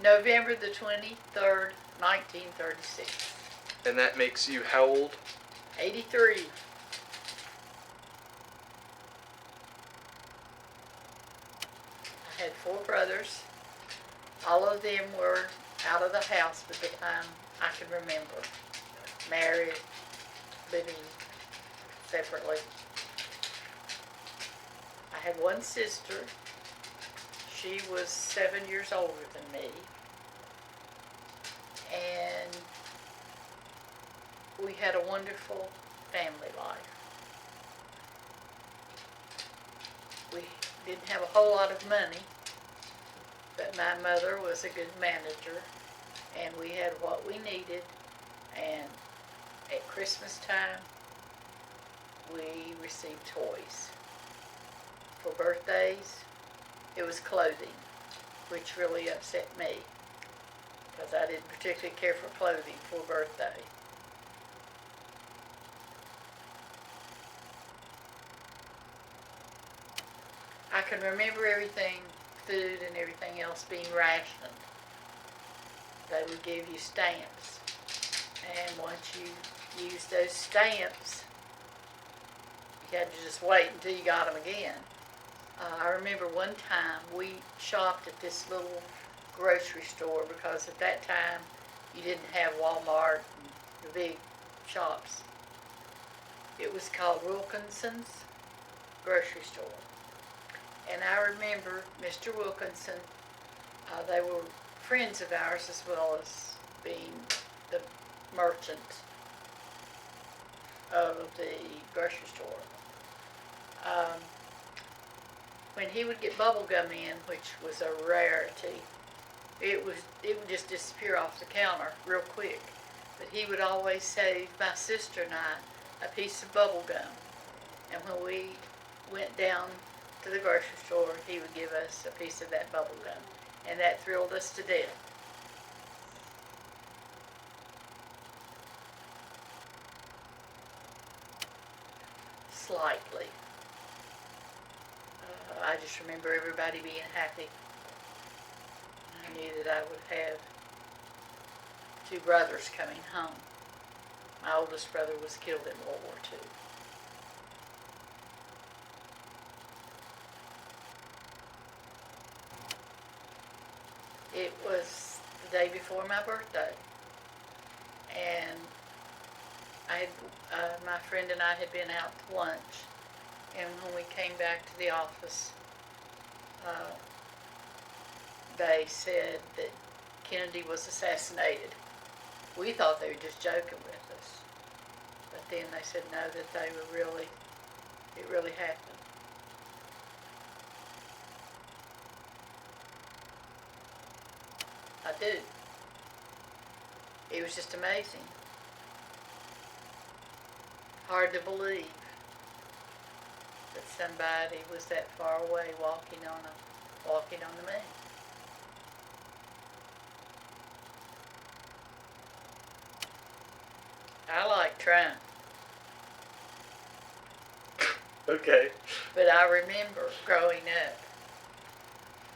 November the 23rd, 1936. And that makes you how old? 83. I had 4 brothers. All of them were out of the house by the time I can remember. Married, living separately. I had one sister. She was 7 years older than me. And we had a wonderful family life. We didn't have a whole lot of money, but my mother was a good manager, and we had what we needed. And at Christmas time, we received toys. For birthdays, it was clothing, which really upset me, because I didn't particularly care for clothing for birthday. I can remember everything, food and everything else being rationed. They would give you stamps, and once you used those stamps, you had to just wait until you got them again. I remember one time we shopped at this little grocery store, because at that time you didn't have Walmart and the big shops. It was called Wilkinson's grocery store. And I remember Mr. Wilkinson, they were friends of ours as well as being the merchant of the grocery store. When he would get bubble gum in, which was a rarity, it would just disappear off the counter real quick. But he would always save my sister and I a piece of bubble gum. And when we went down to the grocery store, he would give us a piece of that bubble gum. And that thrilled us to death. Slightly. I just remember everybody being happy. I knew that I would have 2 brothers coming home. My oldest brother was killed in World War II. It was the day before my birthday, and my friend and I had been out to lunch, and when we came back to the office, they said that Kennedy was assassinated. We thought they were just joking with us, but then they said no, that they were really, it really happened. I do. It was just amazing. Hard to believe that somebody was that far away walking on the moon. I like Trump. Okay. But I remember growing up,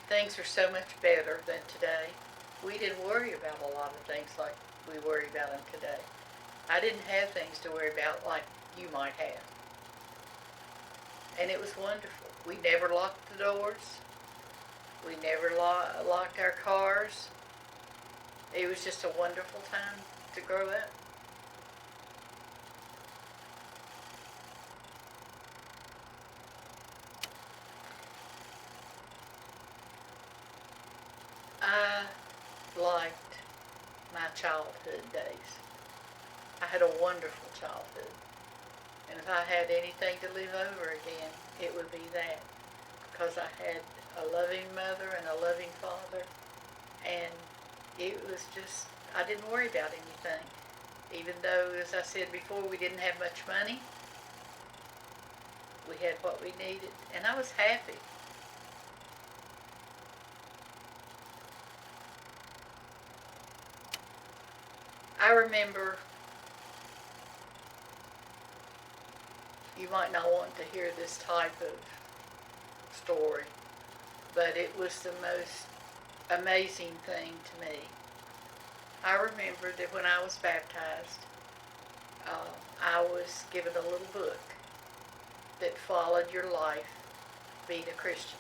things were so much better than today. We didn't worry about a lot of things like we worry about them today. I didn't have things to worry about like you might have. And it was wonderful. We never locked the doors. We never locked our cars. It was just a wonderful time to grow up. I liked my childhood days. I had a wonderful childhood. And if I had anything to live over again, it would be that. Because I had a loving mother and a loving father. And it was just, I didn't worry about anything. Even though, as I said before, we didn't have much money, we had what we needed. And I was happy. I remember, you might not want to hear this type of story, but it was the most amazing thing to me. I remember that when I was baptized, I was given a little book that followed your life being a Christian.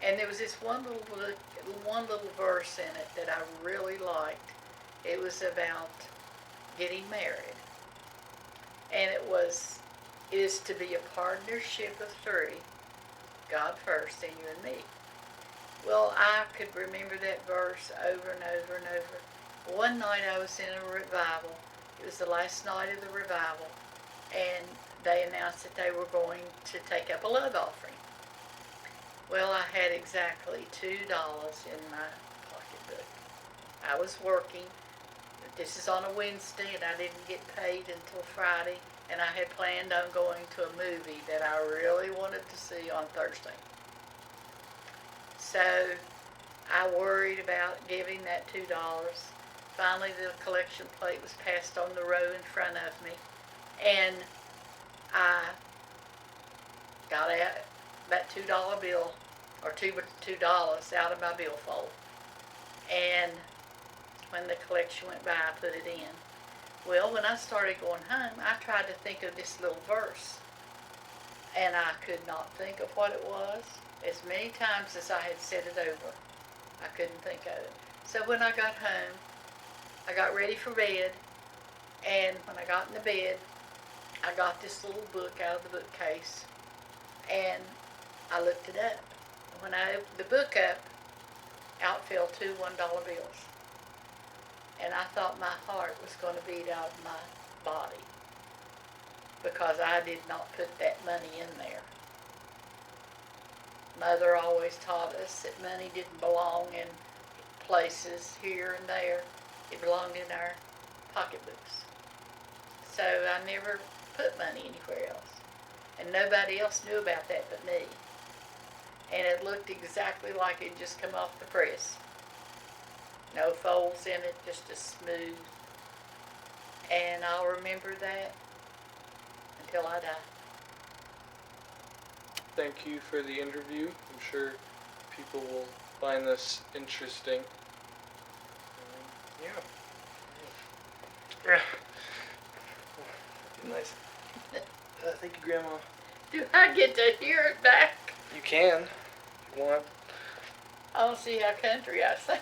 And there was this one little verse in it that I really liked. It was about getting married. And it is to be a partnership of three, God first, and you and me. Well, I could remember that verse over and over and over. One night I was in a revival. It was the last night of the revival, and they announced that they were going to take up a love offering. Well, I had exactly $2 in my pocketbook. I was working. This is on a Wednesday, and I didn't get paid until Friday, and I had planned on going to a movie that I really wanted to see on Thursday. So I worried about giving that $2. Finally, the collection plate was passed on the row in front of me, and I got out that $2 bill, or $2 out of my billfold. And when the collection went by, I put it in. Well, when I started going home, I tried to think of this little verse, and I could not think of what it was. As many times as I had said it over, I couldn't think of it. So when I got home, I got ready for bed, and when I got in the bed, I got this little book out of the bookcase, and I looked it up. When I opened the book up, out fell two $1 bills. And I thought my heart was going to beat out of my body, because I did not put that money in there. Mother always taught us that money didn't belong in places here and there. It belonged in our pocketbooks. So I never put money anywhere else. And nobody else knew about that but me. And it looked exactly like it just come off the press. No folds in it, just as smooth. And I'll remember that until I die. Thank you for the interview. I'm sure people will find this interesting. Yeah. Yeah. Nice. Thank you, Grandma. Do I get to hear it back? You can, if you want. I don't see how country I sound.